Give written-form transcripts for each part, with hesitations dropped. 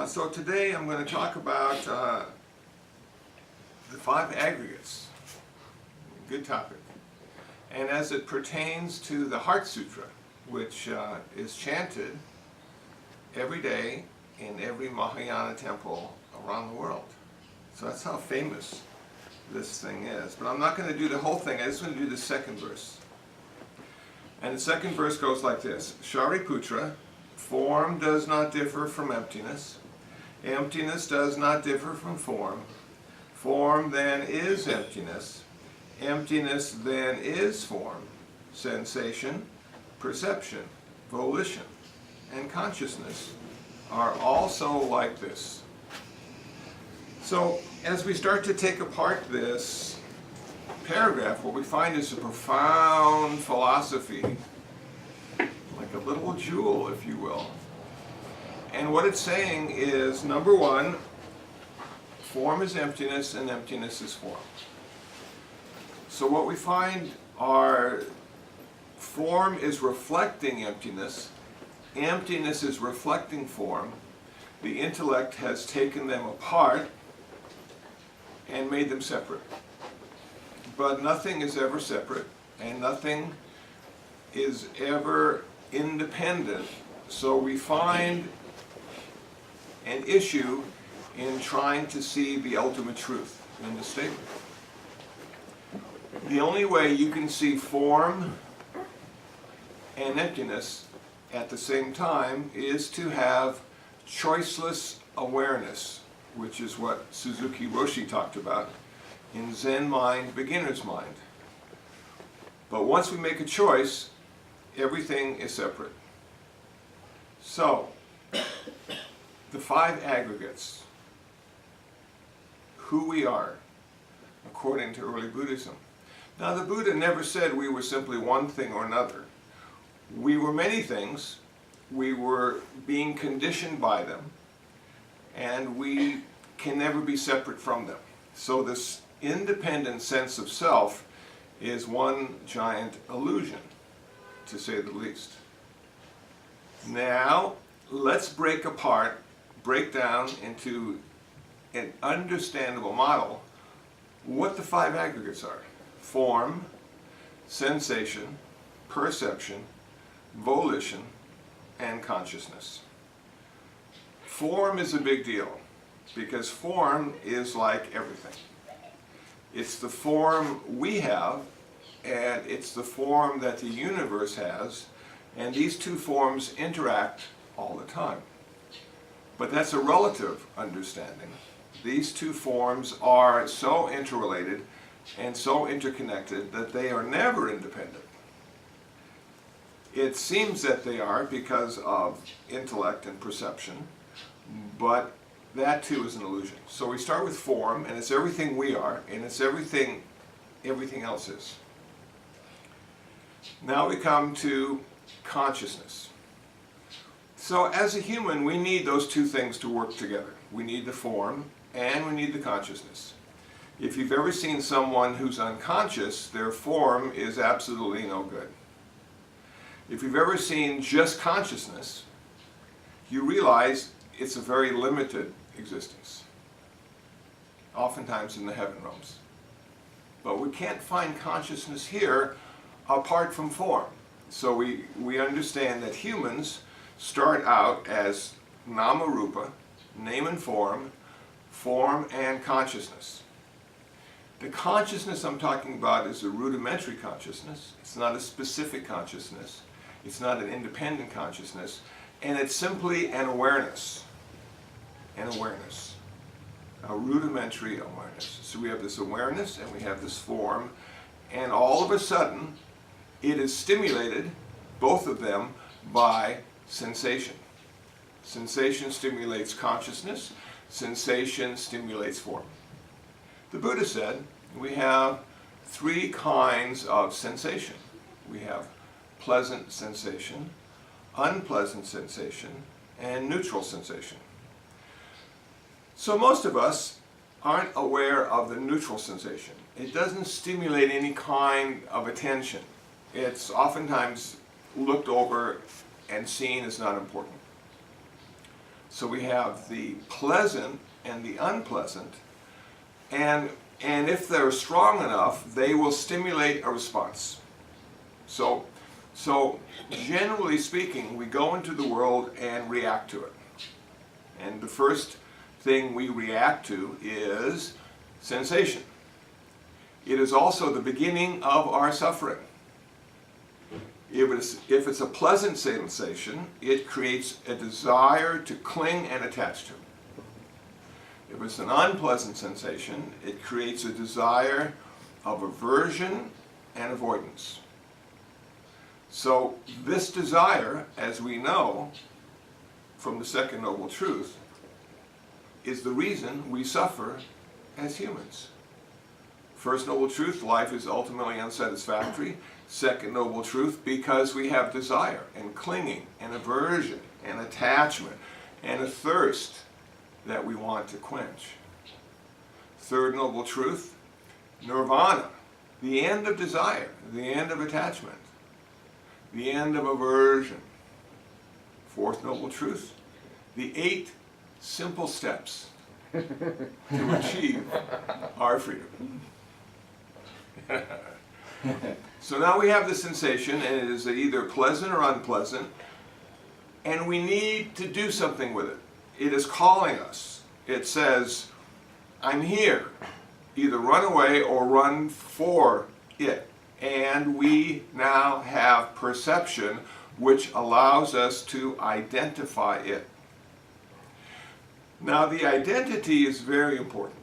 So today I'm going to talk about the five aggregates. Good topic. And as it pertains to the Heart Sutra, which is chanted every day in every Mahayana temple around the world. So that's how famous this thing is. But I'm not going to do the whole thing. I'm just going to do the second verse. And the second verse goes like this. Shariputra, form does not differ from emptiness. Emptiness does not differ from form. Form then is emptiness. Emptiness then is form, sensation, perception, volition, and consciousness are also like this. So as we start to take apart this paragraph, what we find is a profound philosophy, like a little jewel, if you will. And what it's saying is, number one, form is emptiness and emptiness is form. So what we find are form is reflecting emptiness, emptiness is reflecting form. The intellect has taken them apart and made them separate. But nothing is ever separate, and nothing is ever independent. So we find an issue in trying to see the ultimate truth in the statement. The only way you can see form and emptiness at the same time is to have choiceless awareness, which is what Suzuki Roshi talked about in Zen mind, beginner's mind. But once we make a choice, everything is separate. So, the five aggregates, who we are, according to early Buddhism. Now, the Buddha never said we were simply one thing or another. We were many things. We were being conditioned by them, and we can never be separate from them. So this independent sense of self is one giant illusion, to say the least. Now, let's break down into an understandable model what the five aggregates are. Form, sensation, perception, volition, and consciousness. Form is a big deal because form is like everything. It's the form we have, and it's the form that the universe has, and these two forms interact all the time. But that's a relative understanding. These two forms are so interrelated and so interconnected that they are never independent. It seems that they are because of intellect and perception, but that too is an illusion. So we start with form, and it's everything we are, and it's everything else is. Now we come to consciousness. So as a human, we need those two things to work together. We need the form, and we need the consciousness. If you've ever seen someone who's unconscious, their form is absolutely no good. If you've ever seen just consciousness, you realize it's a very limited existence, oftentimes in the heaven realms. But we can't find consciousness here apart from form. So we understand that humans start out as nama rupa, name and form and consciousness. The consciousness I'm talking about is a rudimentary consciousness. It's not a specific consciousness. It's not an independent consciousness. And it's simply an awareness. An awareness. A rudimentary awareness. So we have this awareness and we have this form. And all of a sudden, it is stimulated, both of them, by sensation. Sensation stimulates consciousness. Sensation stimulates form. The Buddha said we have three kinds of sensation. We have pleasant sensation, unpleasant sensation, and neutral sensation. So most of us aren't aware of the neutral sensation. It doesn't stimulate any kind of attention. It's oftentimes looked over and seen as not important. So we have the pleasant and the unpleasant, and if they're strong enough, they will stimulate a response. So generally speaking, we go into the world and react to it. And the first thing we react to is sensation. It is also the beginning of our suffering. If it's a pleasant sensation, it creates a desire to cling and attach to. If it's an unpleasant sensation, it creates a desire of aversion and avoidance. So this desire, as we know from the Second Noble Truth, is the reason we suffer as humans. First Noble Truth, life is ultimately unsatisfactory. Second Noble Truth, because we have desire and clinging and aversion and attachment and a thirst that we want to quench. Third Noble Truth, Nirvana, the end of desire, the end of attachment, the end of aversion. Fourth Noble Truth, the 8 simple steps to achieve our freedom. So now we have the sensation, and it is either pleasant or unpleasant, and we need to do something with it. It is calling us. It says, I'm here. Either run away or run for it. And we now have perception, which allows us to identify it. Now the identity is very important,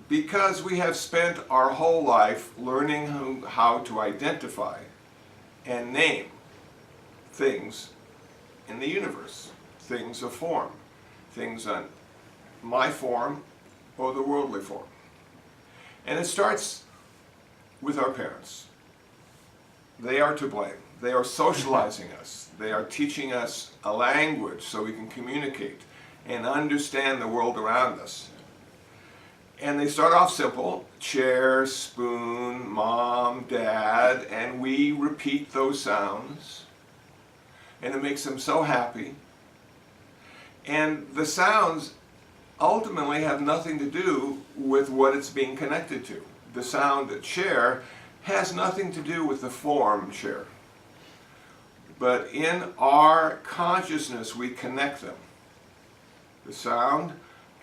because we have spent our whole life learning how to identify and name things in the universe, things of form, things on my form or the worldly form. And it starts with our parents. They are to blame. They are socializing us. They are teaching us a language so we can communicate and understand the world around us. And they start off simple: chair, spoon, mom, dad, and we repeat those sounds. And it makes them so happy. And the sounds ultimately have nothing to do with what it's being connected to. The sound at chair has nothing to do with the form chair. But in our consciousness we connect them. The sound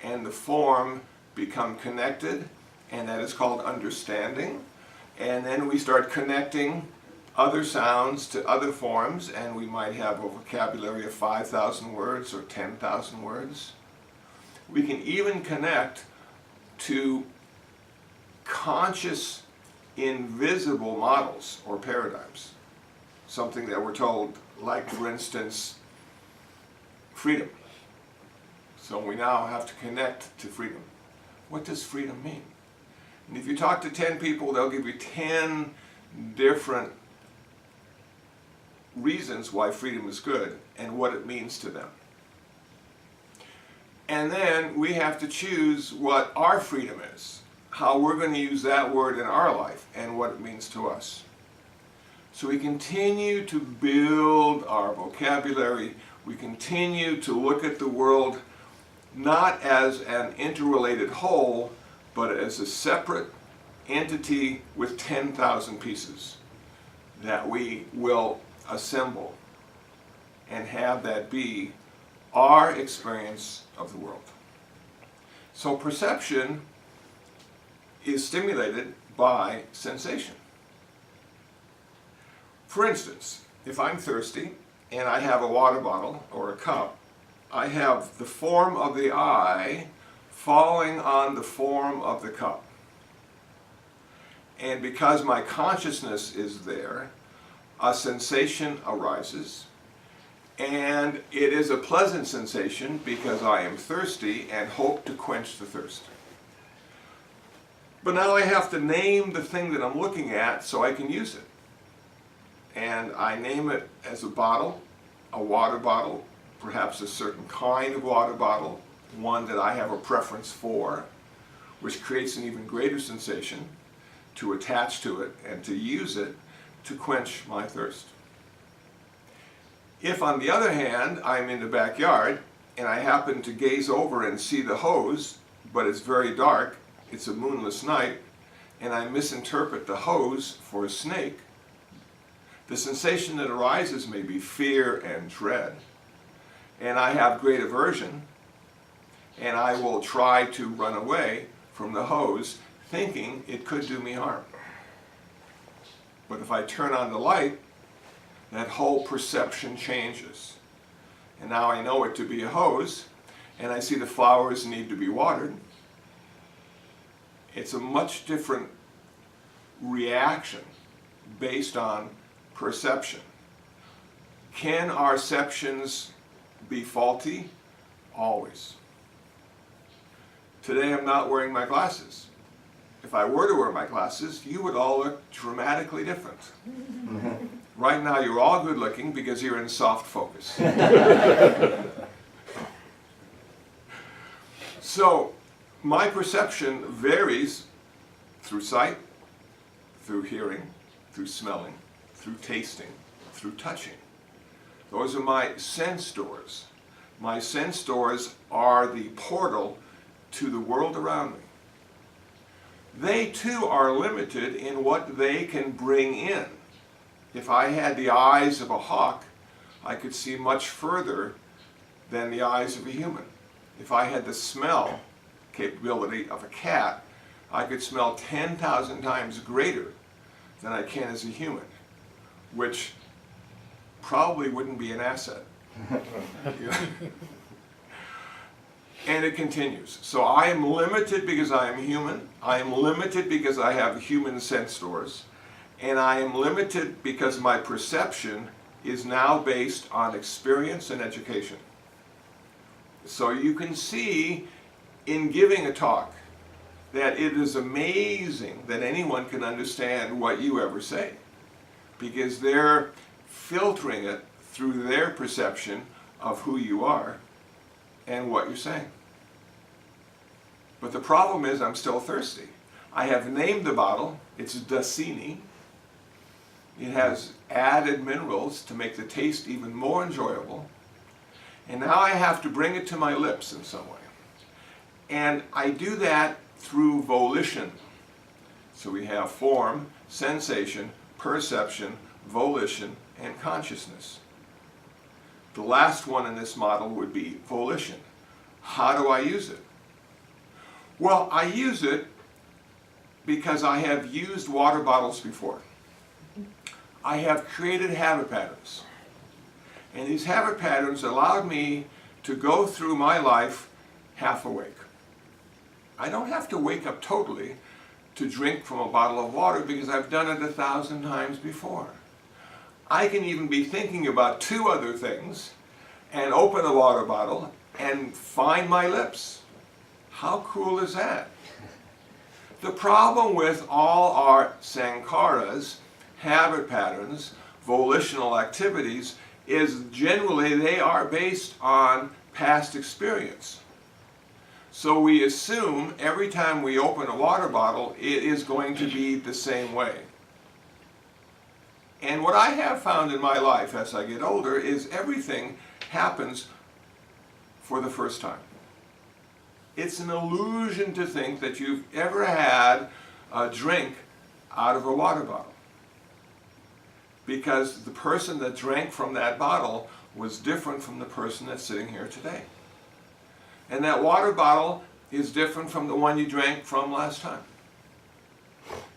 and the form become connected, and that is called understanding. And then we start connecting other sounds to other forms, and we might have a vocabulary of 5,000 words or 10,000 words. We can even connect to conscious, invisible models or paradigms. Something that we're told, like for instance, freedom. So we now have to connect to freedom. What does freedom mean? And if you talk to 10 people, they'll give you 10 different reasons why freedom is good and what it means to them. And then we have to choose what our freedom is, how we're going to use that word in our life and what it means to us. So we continue to build our vocabulary. We continue to look at the world not as an interrelated whole, but as a separate entity with 10,000 pieces that we will assemble and have that be our experience of the world. So perception is stimulated by sensation. For instance, if I'm thirsty and I have a water bottle or a cup, I have the form of the eye falling on the form of the cup. And because my consciousness is there, a sensation arises, and it is a pleasant sensation because I am thirsty and hope to quench the thirst. But now I have to name the thing that I'm looking at so I can use it. And I name it as a bottle, a water bottle, perhaps a certain kind of water bottle, one that I have a preference for, which creates an even greater sensation to attach to it and to use it to quench my thirst. If, on the other hand, I'm in the backyard and I happen to gaze over and see the hose, but it's very dark, it's a moonless night, and I misinterpret the hose for a snake, the sensation that arises may be fear and dread, and I have great aversion, and I will try to run away from the hose, thinking it could do me harm. But if I turn on the light, that whole perception changes. And now I know it to be a hose, and I see the flowers need to be watered. It's a much different reaction based on perception. Can our perceptions be faulty? Always. Today I'm not wearing my glasses. If I were to wear my glasses, you would all look dramatically different. Right now you're all good looking because you're in soft focus. So my perception varies through sight, through hearing, through smelling, through tasting, through touching. Those are my sense doors. My sense doors are the portal to the world around me. They too are limited in what they can bring in. If I had the eyes of a hawk, I could see much further than the eyes of a human. If I had the smell capability of a cat, I could smell 10,000 times greater than I can as a human, which probably wouldn't be an asset. And it continues. So I am limited because I am human. I am limited because I have human sense doors. And I am limited because my perception is now based on experience and education. So you can see in giving a talk that it is amazing that anyone can understand what you ever say, because they're filtering it through their perception of who you are and what you're saying. But the problem is I'm still thirsty. I have named the bottle. It's Dasini. It has added minerals to make the taste even more enjoyable. And now I have to bring it to my lips in some way. And I do that through volition. So we have form, sensation, perception, volition, and consciousness. The last one in this model would be volition. How do I use it? Well, I use it because I have used water bottles before. I have created habit patterns. And these habit patterns allowed me to go through my life half awake. I don't have to wake up totally to drink from a bottle of water because I've done it 1,000 times before. I can even be thinking about 2 other things and open a water bottle and find my lips. How cool is that? The problem with all our sankharas, habit patterns, volitional activities, is generally they are based on past experience. So we assume every time we open a water bottle, it is going to be the same way. And what I have found in my life as I get older is everything happens for the first time. It's an illusion to think that you've ever had a drink out of a water bottle, because the person that drank from that bottle was different from the person that's sitting here today. And that water bottle is different from the one you drank from last time.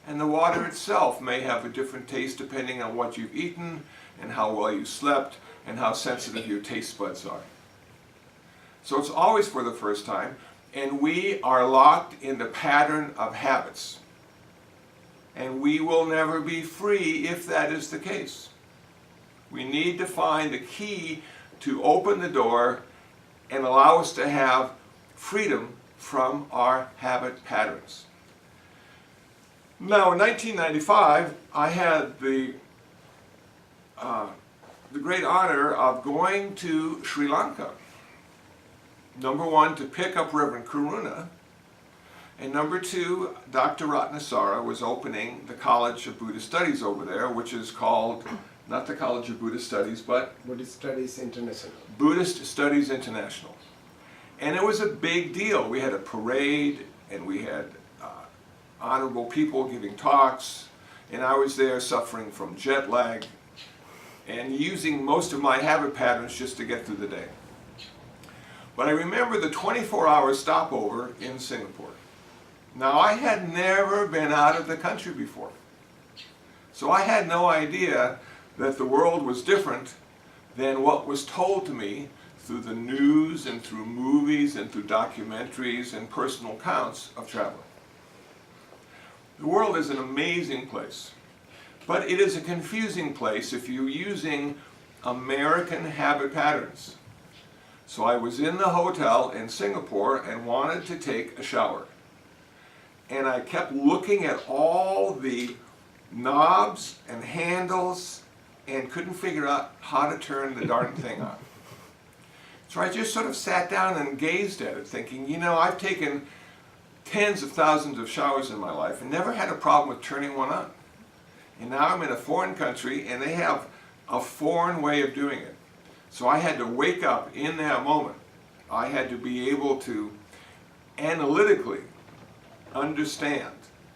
And the water itself may have a different taste depending on what you've eaten and how well you slept and how sensitive your taste buds are. So it's always for the first time, and we are locked in the pattern of habits. And we will never be free if that is the case. We need to find the key to open the door and allow us to have freedom from our habit patterns. Now, in 1995, I had the great honor of going to Sri Lanka. Number 1, to pick up Reverend Karuna, and number 2, Dr. Ratanasara was opening the College of Buddhist Studies over there, which is called, not the College of Buddhist Studies, but Buddhist Studies International. Buddhist Studies International. And it was a big deal. We had a parade, and we had honorable people giving talks, and I was there suffering from jet lag and using most of my habit patterns just to get through the day. But I remember the 24-hour stopover in Singapore. Now, I had never been out of the country before, so I had no idea that the world was different than what was told to me through the news and through movies and through documentaries and personal accounts of traveling. The world is an amazing place, but it is a confusing place if you're using American habit patterns. So I was in the hotel in Singapore and wanted to take a shower. And I kept looking at all the knobs and handles and couldn't figure out how to turn the darn thing on. So I just sort of sat down and gazed at it, thinking, you know, I've taken tens of thousands of showers in my life and never had a problem with turning one on. And now I'm in a foreign country and they have a foreign way of doing it. So I had to wake up in that moment. I had to be able to analytically understand,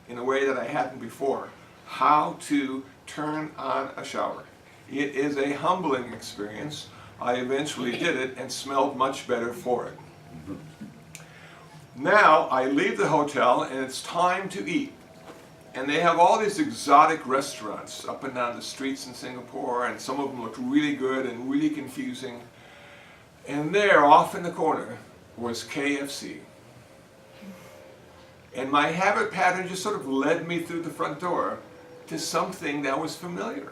in a way that I hadn't before, how to turn on a shower. It is a humbling experience. I eventually did it and smelled much better for it. Now I leave the hotel and it's time to eat. And they have all these exotic restaurants up and down the streets in Singapore, and some of them looked really good and really confusing. And there, off in the corner, was KFC. And my habit pattern just sort of led me through the front door to something that was familiar.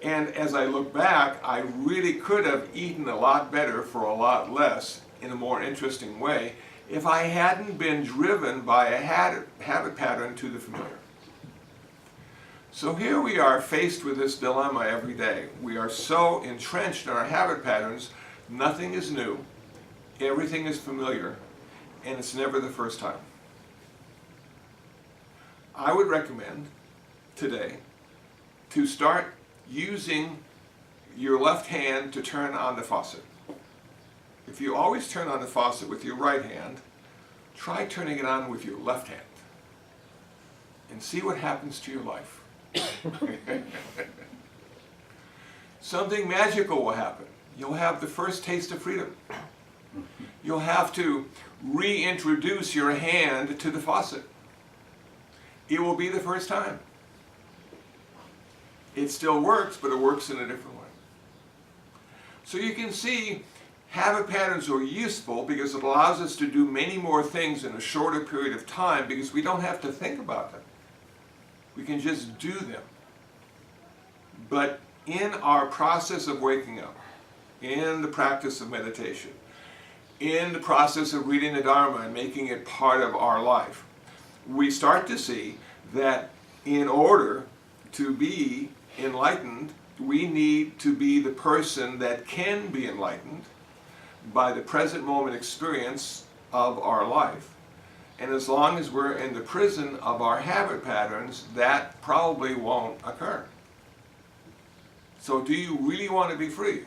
And as I look back, I really could have eaten a lot better for a lot less in a more interesting way if I hadn't been driven by a habit pattern to the familiar. So here we are faced with this dilemma every day. We are so entrenched in our habit patterns, nothing is new, everything is familiar, and it's never the first time. I would recommend today to start using your left hand to turn on the faucet. If you always turn on the faucet with your right hand, try turning it on with your left hand and see what happens to your life. Something magical will happen. You'll have the first taste of freedom. You'll have to reintroduce your hand to the faucet. It will be the first time. It still works, but it works in a different way. So you can see habit patterns are useful because it allows us to do many more things in a shorter period of time because we don't have to think about them. We can just do them. But in our process of waking up, in the practice of meditation, in the process of reading the Dharma and making it part of our life, we start to see that in order to be enlightened, we need to be the person that can be enlightened by the present moment experience of our life. And as long as we're in the prison of our habit patterns, that probably won't occur. So do you really want to be free?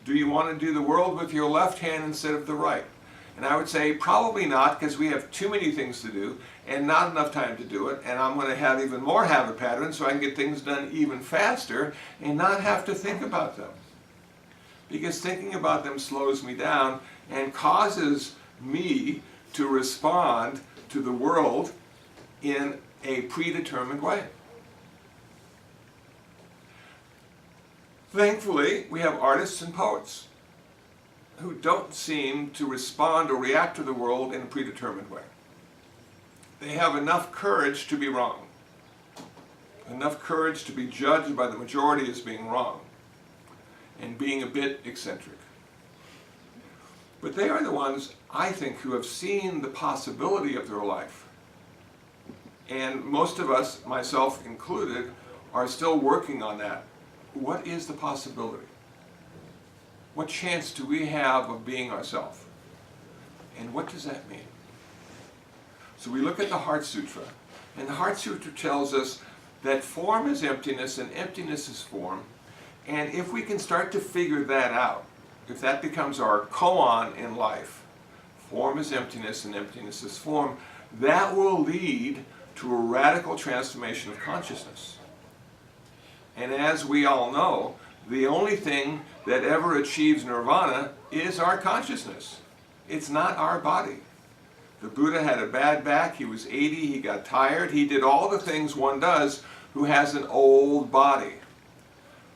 Do you want to do the world with your left hand instead of the right? And I would say probably not, because we have too many things to do and not enough time to do it, and I'm going to have even more habit patterns so I can get things done even faster and not have to think about them. Because thinking about them slows me down and causes me to respond to the world in a predetermined way. Thankfully, we have artists and poets who don't seem to respond or react to the world in a predetermined way. They have enough courage to be wrong, enough courage to be judged by the majority as being wrong, and being a bit eccentric. But they are the ones, I think, who have seen the possibility of their life. And most of us, myself included, are still working on that. What is the possibility? What chance do we have of being ourselves? And what does that mean? So we look at the Heart Sutra, and the Heart Sutra tells us that form is emptiness and emptiness is form. And if we can start to figure that out, if that becomes our koan in life, form is emptiness and emptiness is form, that will lead to a radical transformation of consciousness. And as we all know, the only thing that ever achieves nirvana is our consciousness. It's not our body. The Buddha had a bad back, he was 80, he got tired, he did all the things one does who has an old body.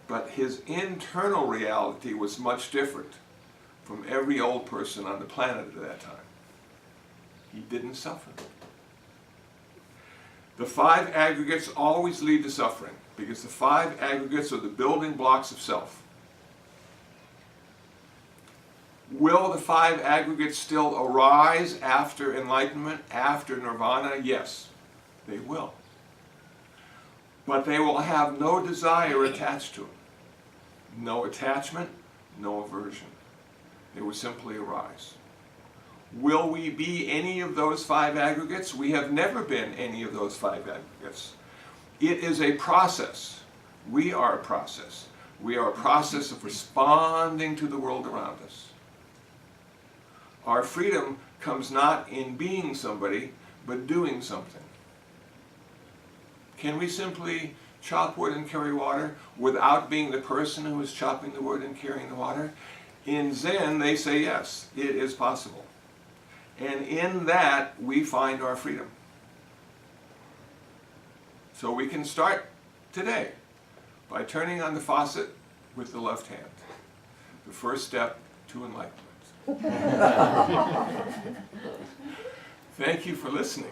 But his internal reality was much different from every old person on the planet at that time. He didn't suffer. The five aggregates always lead to suffering, because the five aggregates are the building blocks of self. Will the five aggregates still arise after enlightenment, after nirvana? Yes, they will. But they will have no desire attached to them. No attachment, no aversion. They will simply arise. Will we be any of those five aggregates? We have never been any of those five aggregates. It is a process. We are a process. We are a process of responding to the world around us. Our freedom comes not in being somebody, but doing something. Can we simply chop wood and carry water without being the person who is chopping the wood and carrying the water? In Zen, they say yes, it is possible. And in that, we find our freedom. So we can start today by turning on the faucet with the left hand. The first step to enlightenment. Thank you for listening.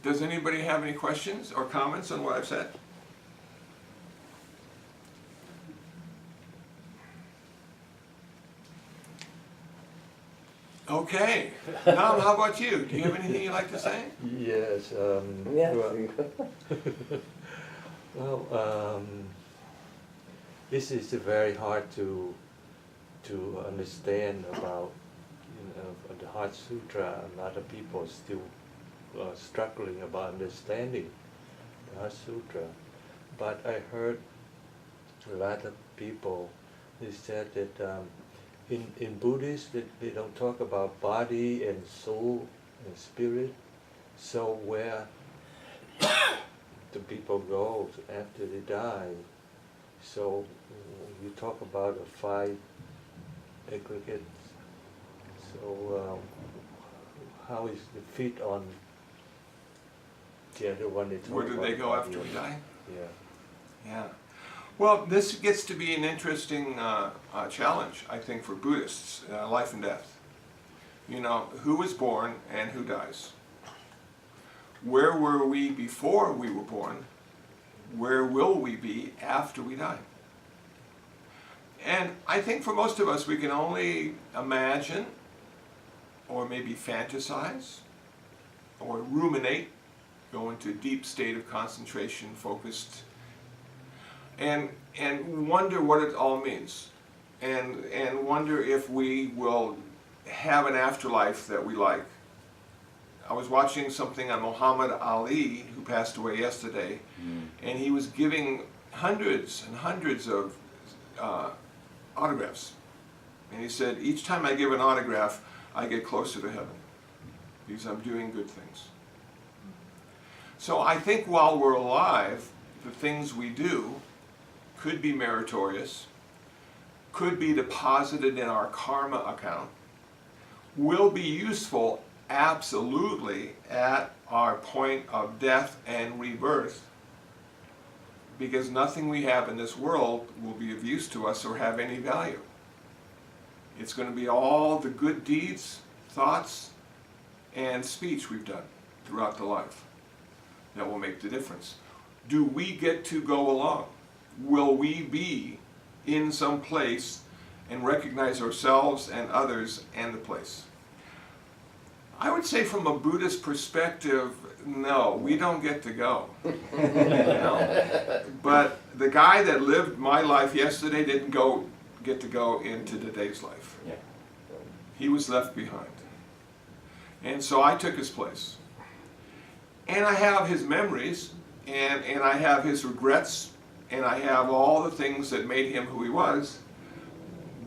Does anybody have any questions or comments on what I've said? Okay. Nam, how about you? Do you have anything you'd like to say? Yes. Well, this is very hard to understand about, the Heart Sutra. A lot of people are still struggling about understanding the Heart Sutra. But I heard a lot of people, they said that in Buddhists they don't talk about body and soul and spirit. So where the people go after they die. So you talk about the five aggregates. So how is the fit on the other one? Where do they go after we die? Yeah. Yeah. Well, this gets to be an interesting challenge, I think, for Buddhists, life and death. Who was born and who dies? Where were we before we were born? Where will we be after we die? And I think for most of us, we can only imagine, or maybe fantasize, or ruminate, go into a deep state of concentration, focused, and wonder what it all means, and wonder if we will have an afterlife that we like. I was watching something on Muhammad Ali, who passed away yesterday, and he was giving hundreds and hundreds of autographs. And he said, each time I give an autograph, I get closer to heaven, because I'm doing good things. So I think while we're alive, the things we do could be meritorious, could be deposited in our karma account, will be useful absolutely at our point of death and rebirth, because nothing we have in this world will be of use to us or have any value. It's going to be all the good deeds, thoughts, and speech we've done throughout the life that will make the difference. Do we get to go along? Will we be in some place and recognize ourselves and others and the place? I would say from a Buddhist perspective, no, we don't get to go. But the guy that lived my life yesterday didn't get to go into today's life. Yeah. He was left behind. And so I took his place. And I have his memories, and I have his regrets, and I have all the things that made him who he was,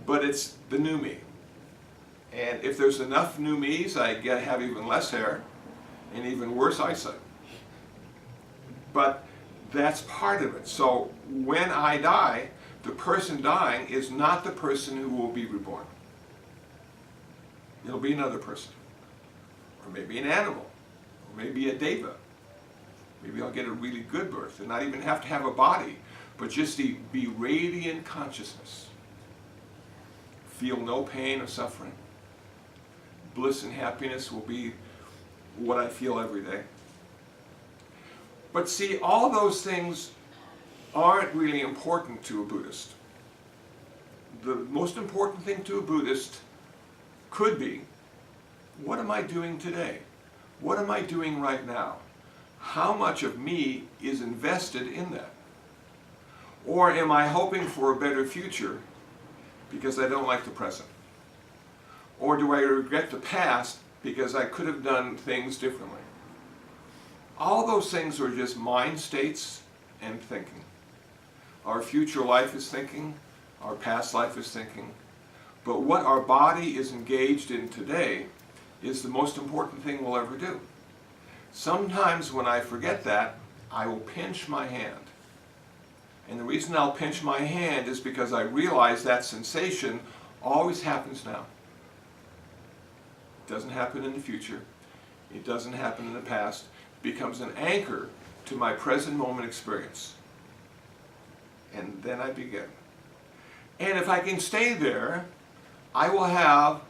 but it's the new me. And if there's enough new me's, I have even less hair and even worse eyesight. But that's part of it. So when I die, the person dying is not the person who will be reborn. It'll be another person. Or maybe an animal. Or maybe a deva. Maybe I'll get a really good birth and not even have to have a body, but just be radiant consciousness. Feel no pain or suffering. Bliss and happiness will be what I feel every day. But see, all those things aren't really important to a Buddhist. The most important thing to a Buddhist could be, what am I doing today? What am I doing right now? How much of me is invested in that? Or am I hoping for a better future because I don't like the present? Or do I regret the past because I could have done things differently? All those things are just mind states and thinking. Our future life is thinking, our past life is thinking, but what our body is engaged in today is the most important thing we'll ever do. Sometimes when I forget that, I will pinch my hand. And the reason I'll pinch my hand is because I realize that sensation always happens now. It doesn't happen in the future. It doesn't happen in the past. It becomes an anchor to my present moment experience. And then I begin. And if I can stay there, I will have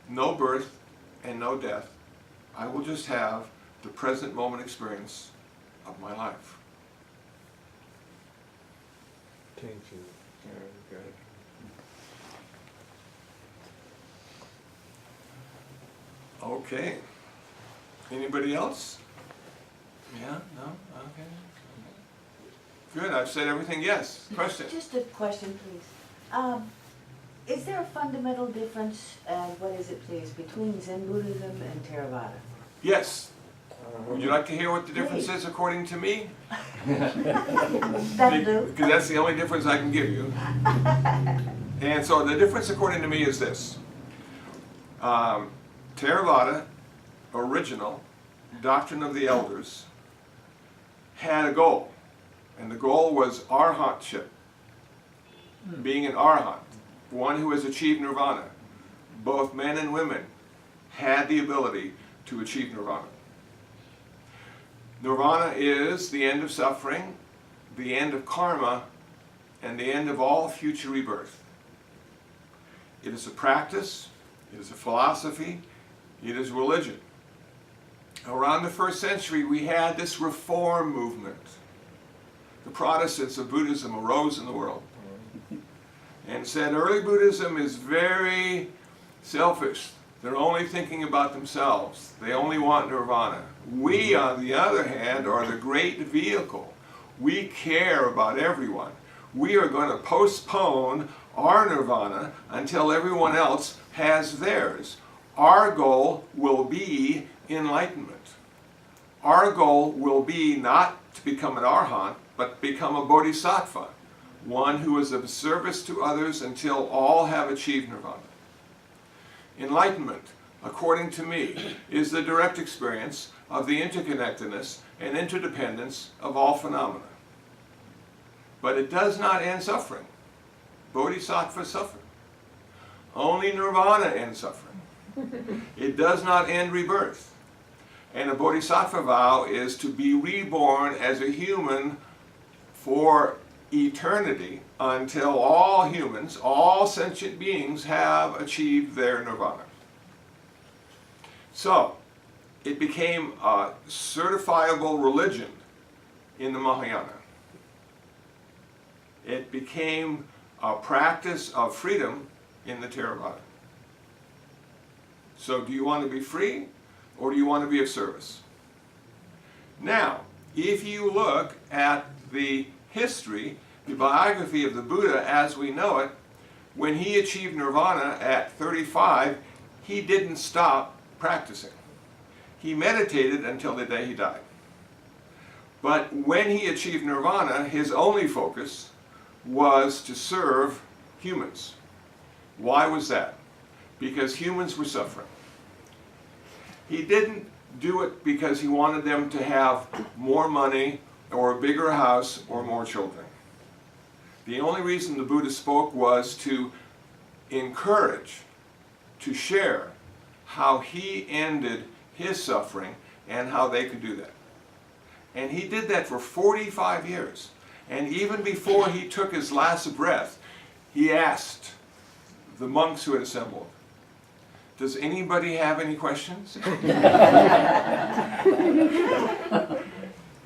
no birth and no death. I will just have the present moment experience of my life. Thank you. Very good. Okay. Anybody else? Yeah? No? Okay. Good. I've said everything. Yes. Question? Just a question, please. Is there a fundamental difference, what is it please, between Zen Buddhism and Theravada? Yes. Would you like to hear what the difference is according to me? That'll do. Because that's the only difference I can give you. And so the difference according to me is this. Theravada, original, doctrine of the elders, had a goal. And the goal was arhatship, being an arhat, one who has achieved nirvana. Both men and women had the ability to achieve nirvana. Nirvana is the end of suffering, the end of karma, and the end of all future rebirth. It is a practice, it is a philosophy, it is religion. Around the 1st century, we had this reform movement. The Protestants of Buddhism arose in the world and said early Buddhism is very selfish. They're only thinking about themselves. They only want nirvana. We, on the other hand, are the great vehicle. We care about everyone. We are going to postpone our nirvana until everyone else has theirs. Our goal will be enlightenment. Our goal will be not to become an arhat, but become a bodhisattva, one who is of service to others until all have achieved nirvana. Enlightenment, according to me, is the direct experience of the interconnectedness and interdependence of all phenomena. But it does not end suffering. Bodhisattvas suffer. Only nirvana ends suffering. It does not end rebirth. And a bodhisattva vow is to be reborn as a human for eternity until all humans, all sentient beings have achieved their nirvana. So, it became a certifiable religion in the Mahayana. It became a practice of freedom in the Theravada. So, do you want to be free or do you want to be of service? Now, if you look at the history, the biography of the Buddha as we know it, when he achieved nirvana at 35, he didn't stop practicing. He meditated until the day he died. But when he achieved Nirvana, his only focus was to serve humans. Why was that? Because humans were suffering. He didn't do it because he wanted them to have more money or a bigger house or more children. The only reason the Buddha spoke was to encourage, to share how he ended his suffering and how they could do that. And he did that for 45 years. And even before he took his last breath, he asked the monks who had assembled, "Does anybody have any questions?"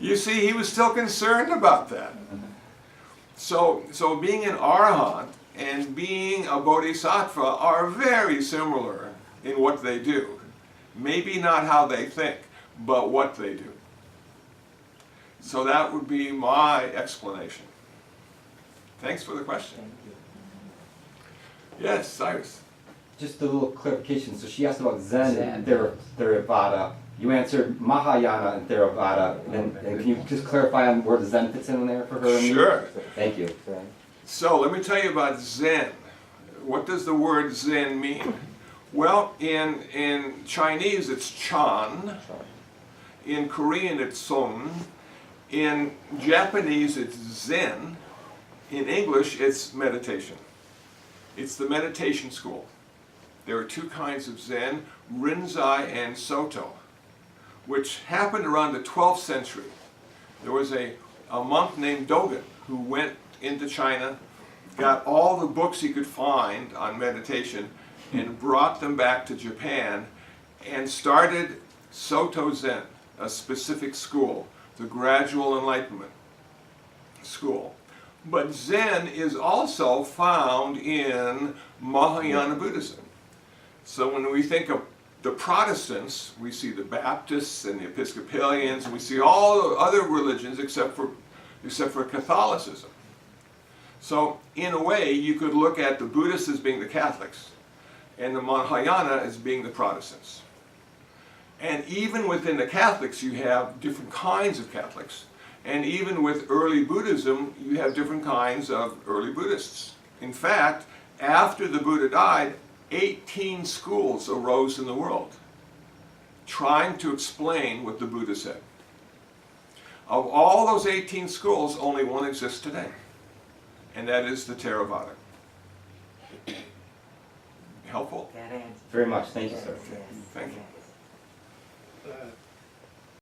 You see, he was still concerned about that. So being an arahant and being a bodhisattva are very similar in what they do. Maybe not how they think, but what they do. So that would be my explanation. Thanks for the question. Yes, Cyrus. Just a little clarification. So she asked about Zen and Theravada. You answered Mahayana and Theravada. And can you just clarify on where the Zen fits in there for her? And Sure. Thank you. So let me tell you about Zen. What does the word Zen mean? Well, in Chinese it's Chan. In Korean it's Son. In Japanese it's Zen. In English it's meditation. It's the meditation school. There are two kinds of Zen, Rinzai and Soto, which happened around the 12th century. There was a monk named Dogen who went into China, got all the books he could find on meditation, and brought them back to Japan, and started Soto Zen, a specific school, the Gradual Enlightenment school. But Zen is also found in Mahayana Buddhism. So when we think of the Protestants, we see the Baptists and the Episcopalians, and we see all the other religions except for Catholicism. So in a way, you could look at the Buddhists as being the Catholics, and the Mahayana as being the Protestants. And even within the Catholics, you have different kinds of Catholics. And even with early Buddhism, you have different kinds of early Buddhists. In fact, after the Buddha died, 18 schools arose in the world, trying to explain what the Buddha said. Of all those 18 schools, only one exists today, and that is the Theravada. Helpful? That answers. Very much. Thank you, sir. Yes, Thank you. yes.